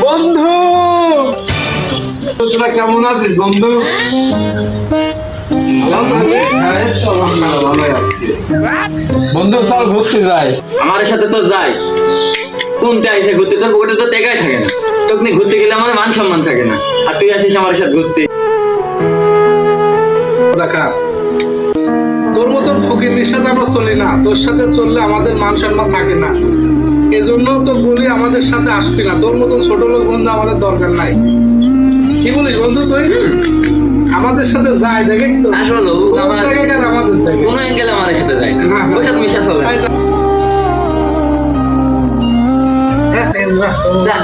বন্ধু তোরা কেমন আছিস বন্ধু? বন্ধু চল ঘুরতে যাই। আমার সাথে তো যাই, কোনটা আইসে ঘুরতে? তোর পকেটে তো টেকাই থাকে না, তোকে নিয়ে ঘুরতে গেলে আমার মান সম্মান থাকে না, আর তুই আসিস আমার সাথে ঘুরতে। দেখা তোর মতন ফকিরের সাথে আমরা চলি না, তোর সাথে চললে আমাদের মান সম্মান থাকে না, এজন্য তো বলি আমাদের সাথে আসবি না। তোর মতন ছোট লোক বন্ধু আমাদের দরকার নাই। কি বলিস বন্ধু তুই? আমাদের সাথে যাই দেখে তো আসলে আমার আমাদের দেখে কোন অ্যাঙ্গেলে আমার সাথে যায় না, ওর সাথে মিশা চলে না। যা।